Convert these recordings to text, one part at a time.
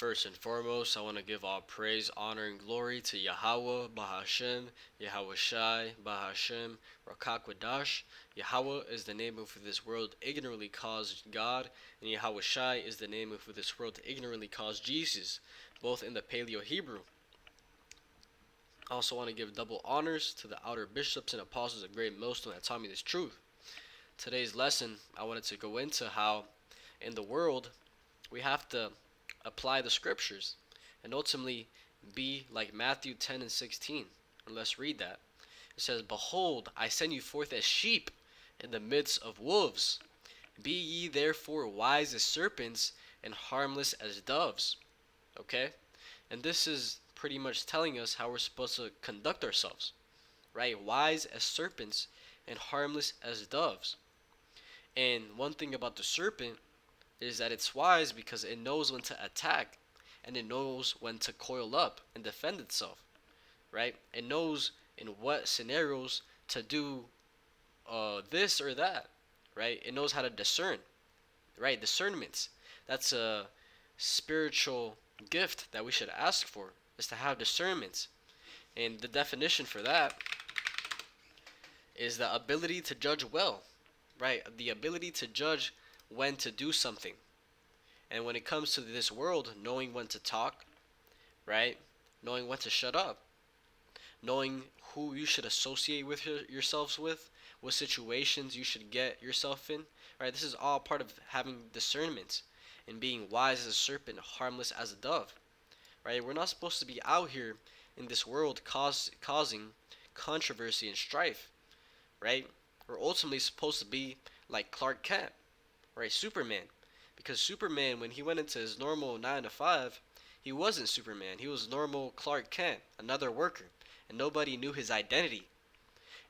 First and foremost, I want to give all praise, honor, and glory to Yahweh, Bahashem, Yahweh Shai, Bahashem, Rakakwadash. Yahweh is the name of who this world ignorantly calls God, and Yahweh Shai is the name of who this world ignorantly calls Jesus, both in the Paleo Hebrew. I also want to give double honors to the outer bishops and apostles of great millstone that taught me this truth. Today's lesson, I wanted to go into how in the world we have to apply the scriptures and ultimately be like Matthew 10 and 16. And let's read that. It says, "Behold, I send you forth as sheep in the midst of wolves. Be ye therefore wise as serpents and harmless as doves." Okay? And this is pretty much telling us how we're supposed to conduct ourselves, right? Wise as serpents and harmless as doves. And one thing about the serpent is that it's wise because it knows when to attack and it knows when to coil up and defend itself, right? It knows in what scenarios to do this or that, right? It knows how to discern, right? Discernments. That's a spiritual gift that we should ask for, is to have discernments. And the definition for that is the ability to judge well, right? The ability to judge when to do something. And when it comes to this world, knowing when to talk, right? Knowing when to shut up, knowing who you should associate with yourselves with, what situations you should get yourself in, right? This is all part of having discernment and being wise as a serpent, harmless as a dove, right? We're not supposed to be out here in this world causing controversy and strife, right? We're ultimately supposed to be like Clark Kent, right? Superman. Because Superman, when he went into his normal 9 to 5, he wasn't Superman. He was normal Clark Kent, another worker. And nobody knew his identity.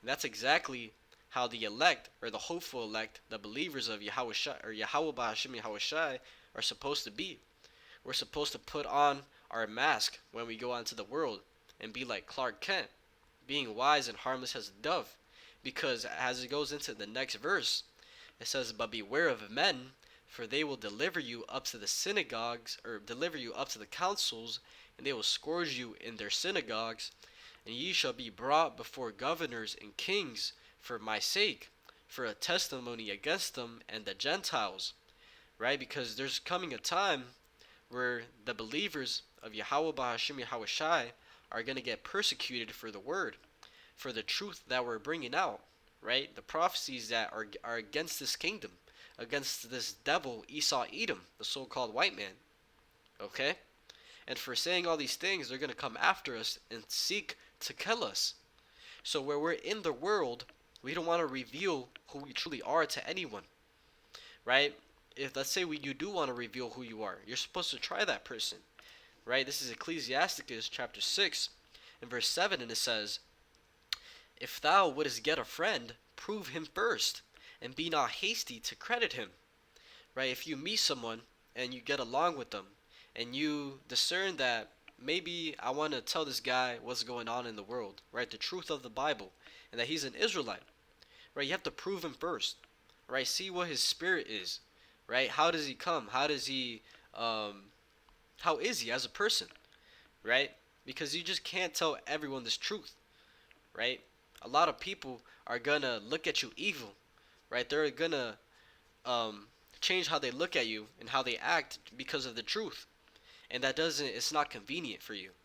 And that's exactly how the elect, or the hopeful elect, the believers of Yahweh Shai, or Yahweh Bahashim Yahweh Shai, are supposed to be. We're supposed to put on our mask when we go out into the world and be like Clark Kent, being wise and harmless as a dove. Because as it goes into the next verse, it says, "But beware of men, for they will deliver you up to the synagogues, or deliver you up to the councils, and they will scourge you in their synagogues. And ye shall be brought before governors and kings for my sake, for a testimony against them and the Gentiles." Right? Because there's coming a time where the believers of Yahweh Bahashim Yahweh Shai are going to get persecuted for the word, for the truth that we're bringing out, right? The prophecies that are against this kingdom, against this devil Esau Edom, the so-called white man, okay? And for saying all these things, they're going to come after us and seek to kill us. So where we're in the world, we don't want to reveal who we truly are to anyone, right? If let's say you do want to reveal who you are, you're supposed to try that person, right? This is Ecclesiasticus chapter 6 and verse 7, and it says, "If thou wouldest get a friend, prove him first, and be not hasty to credit him." Right? If you meet someone and you get along with them, and you discern that maybe I want to tell this guy what's going on in the world, right? The truth of the Bible, and that he's an Israelite, right? You have to prove him first, right? See what his spirit is, right? How does he come? How is he as a person, right? Because you just can't tell everyone this truth, right? A lot of people are gonna look at you evil, right? They're gonna change how they look at you and how they act because of the truth, and it's not convenient for you,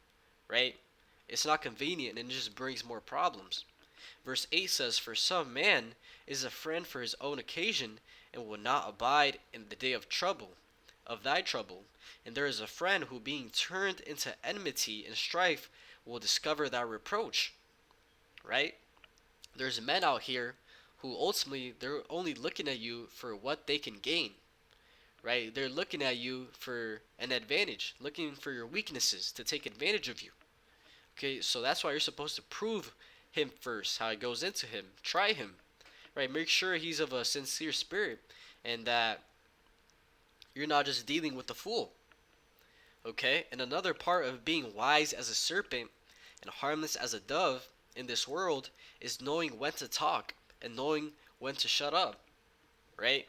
right? It's not convenient, and it just brings more problems. Verse 8 says, "For some man is a friend for his own occasion, and will not abide in the day of thy trouble. And there is a friend who, being turned into enmity and strife, will discover thy reproach." Right? There's men out here who ultimately they're only looking at you for what they can gain, right? They're looking at you for an advantage, looking for your weaknesses to take advantage of you. Okay, so that's why you're supposed to prove him first, how it goes into him. Try him, right? Make sure he's of a sincere spirit and that you're not just dealing with a fool. Okay, and another part of being wise as a serpent and harmless as a dove in this world is knowing when to talk and knowing when to shut up, right?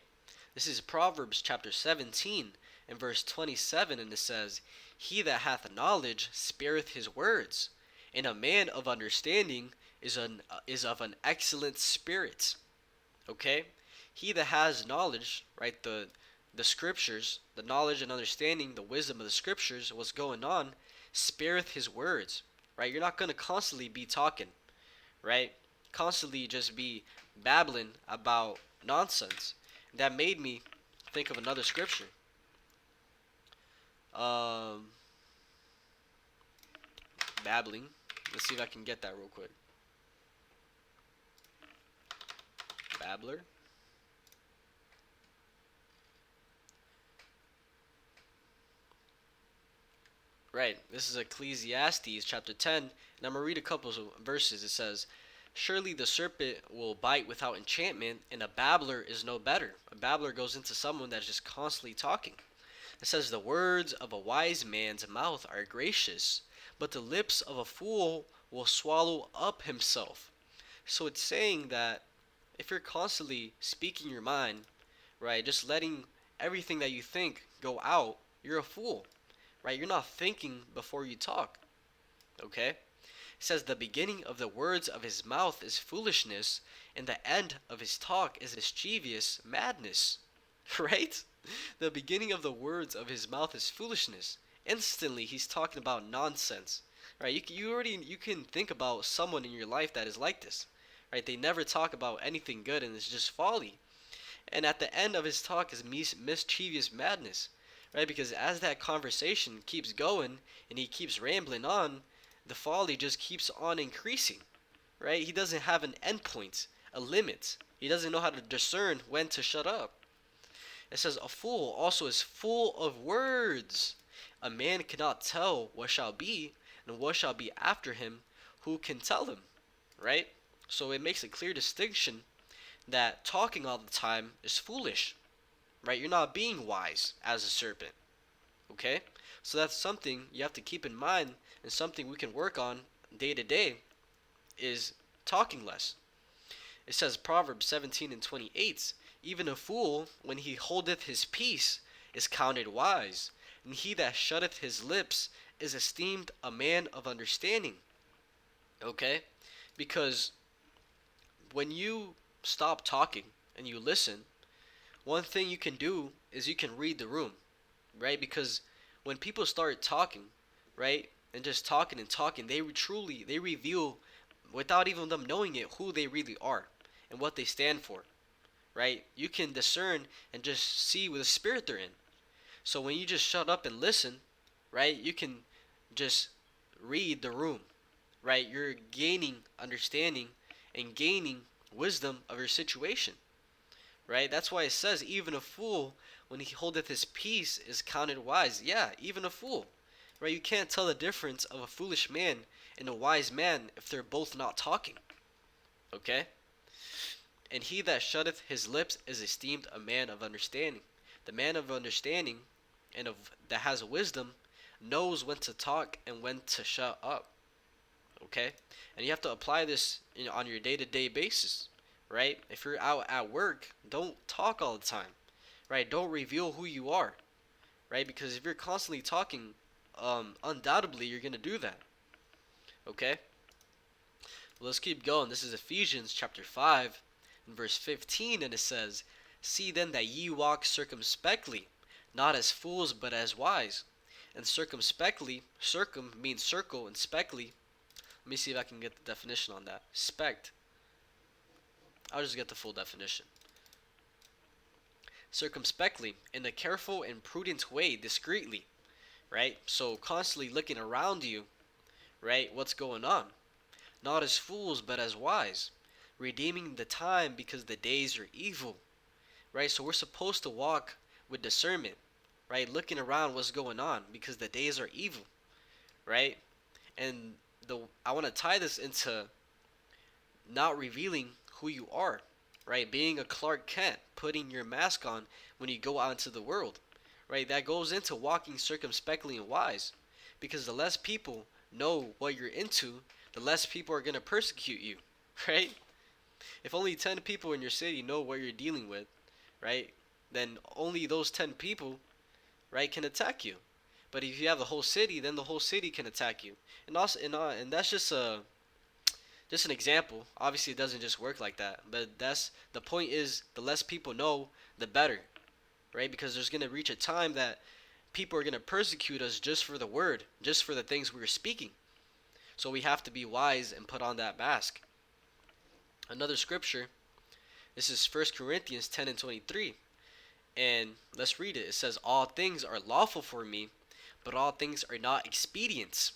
This is Proverbs chapter 17 in verse 27, and it says, "He that hath knowledge spareth his words, and a man of understanding is of an excellent spirit." Okay? He that has knowledge, right, the scriptures, the knowledge and understanding, the wisdom of the scriptures, what's going on, spareth his words, right? You're not going to constantly be talking, right? Constantly just be babbling about nonsense. That made me think of another scripture. Um, Babbling. Let's see if I can get that real quick. Babbler. Right. This is Ecclesiastes chapter 10, and I'm going to read a couple of verses. It says, "Surely the serpent will bite without enchantment, and a babbler is no better." A babbler goes into someone that's just constantly talking. It says, "The words of a wise man's mouth are gracious, but the lips of a fool will swallow up himself." So it's saying that if you're constantly speaking your mind, right, just letting everything that you think go out, you're a fool, right? You're not thinking before you talk, okay? It says, "The beginning of the words of his mouth is foolishness, and the end of his talk is mischievous madness." Right? The beginning of the words of his mouth is foolishness. Instantly, he's talking about nonsense, right? You can think about someone in your life that is like this, right? They never talk about anything good, and it's just folly. And at the end of his talk is mischievous madness, right? Because as that conversation keeps going and he keeps rambling on, the folly just keeps on increasing, right? He doesn't have an endpoint, a limit. He doesn't know how to discern when to shut up. It says, "A fool also is full of words. A man cannot tell what shall be, and what shall be after him. Who can tell him?" Right? So it makes a clear distinction that talking all the time is foolish, right? You're not being wise as a serpent, okay? So that's something you have to keep in mind, and something we can work on day to day is talking less. It says, Proverbs 17 and 28, "Even a fool, when he holdeth his peace, is counted wise, and he that shutteth his lips is esteemed a man of understanding." Okay? Because when you stop talking and you listen, one thing you can do is you can read the room, right? Because when people start talking, right, and just talking and talking, they reveal, without even them knowing it, who they really are and what they stand for, right? You can discern and just see what the spirit they're in. So when you just shut up and listen, right, you can just read the room, right? You're gaining understanding and gaining wisdom of your situation, right? That's why it says, "Even a fool, when he holdeth his peace, is counted wise." Yeah, even a fool, right? You can't tell the difference of a foolish man and a wise man if they're both not talking, okay? "And he that shutteth his lips is esteemed a man of understanding." The man of understanding and that has wisdom knows when to talk and when to shut up, okay? And you have to apply this on your day-to-day basis, right? If you're out at work, don't talk all the time, right? Don't reveal who you are, right? Because if you're constantly talking, undoubtedly you're gonna do that, okay? Well, let's keep going. This is Ephesians chapter 5 and verse 15, and it says, "See then that ye walk circumspectly, not as fools but as wise." And circumspectly, circum means circle, and spectly, let me see if I can get the definition on that. Spect. I'll just get the full definition. Circumspectly, in a careful and prudent way, discreetly, right? So constantly looking around you, right? What's going on? "Not as fools, but as wise, redeeming the time because the days are evil." Right? So we're supposed to walk with discernment, right? Looking around what's going on because the days are evil, right? And I want to tie this into not revealing who you are, right? Being a Clark Kent, putting your mask on when you go out into the world, right? That goes into walking circumspectly and wise, because the less people know what you're into, the less people are going to persecute you, right? If only 10 people in your city know what you're dealing with, right, then only those 10 people right, can attack you. But if you have the whole city, then the whole city can attack you. And that's just an example. Obviously, it doesn't just work like that. But that's the point is the less people know, the better, right? Because there's gonna reach a time that people are gonna persecute us just for the word, just for the things we are speaking. So we have to be wise and put on that mask. Another scripture. This is 1 Corinthians 10 and 23. And let's read it. It says, "All things are lawful for me, but all things are not expedience.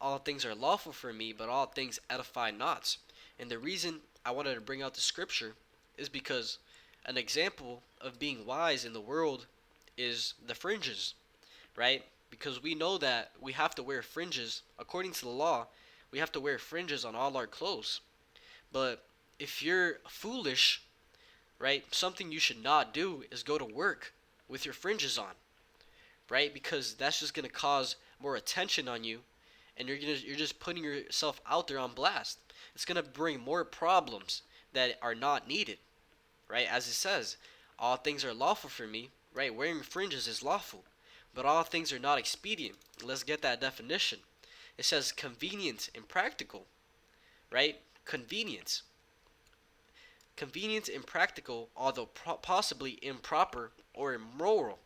All things are lawful for me, but all things edify not." And the reason I wanted to bring out the scripture is because an example of being wise in the world is the fringes, right? Because we know that we have to wear fringes. According to the law, we have to wear fringes on all our clothes. But if you're foolish, right, something you should not do is go to work with your fringes on, right? Because that's just going to cause more attention on you, and you're just putting yourself out there on blast. It's going to bring more problems that are not needed, right? As it says, all things are lawful for me, right? Wearing fringes is lawful, but all things are not expedient. Let's get that definition. It says convenient and practical, right? Convenience. Convenient and practical, although possibly improper or immoral,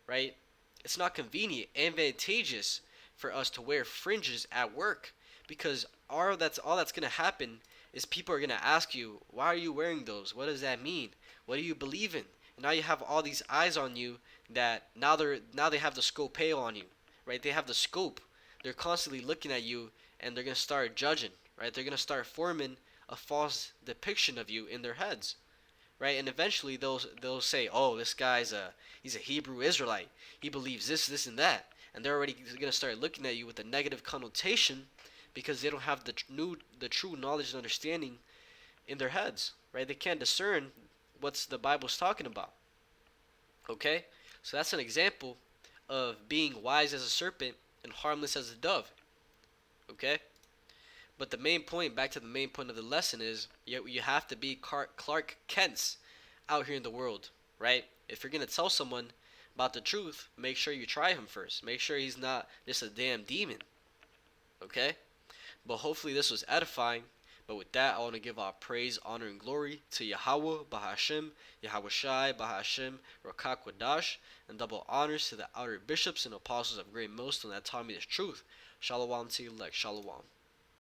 right? It's not convenient, advantageous for us to wear fringes at work, because all that's gonna happen is people are gonna ask you, why are you wearing those? What does that mean? What do you believe in? And now you have all these eyes on you that now they have the scopeo on you, right? They have the scope. They're constantly looking at you, and they're gonna start judging, right? They're gonna start forming a false depiction of you in their heads, right? And eventually they'll say, "Oh, this guy's he's a Hebrew Israelite. He believes this, and that." And they're already gonna start looking at you with a negative connotation because they don't have the true knowledge and understanding in their heads, right? They can't discern what's the Bible's talking about. Okay, so that's an example of being wise as a serpent and harmless as a dove. Okay. But the main point, back to the main point of the lesson, is you have to be Clark Kent's out here in the world, right? If you're going to tell someone about the truth, make sure you try him first. Make sure he's not just a damn demon, okay? But hopefully this was edifying. But with that, I want to give all praise, honor, and glory to Yahweh, Bahashem, Yahweh Shai, Bahashem, Rakakwadash, and double honors to the outer bishops and apostles of Great Millstone that taught me this truth. Shalom to you, like Shalom.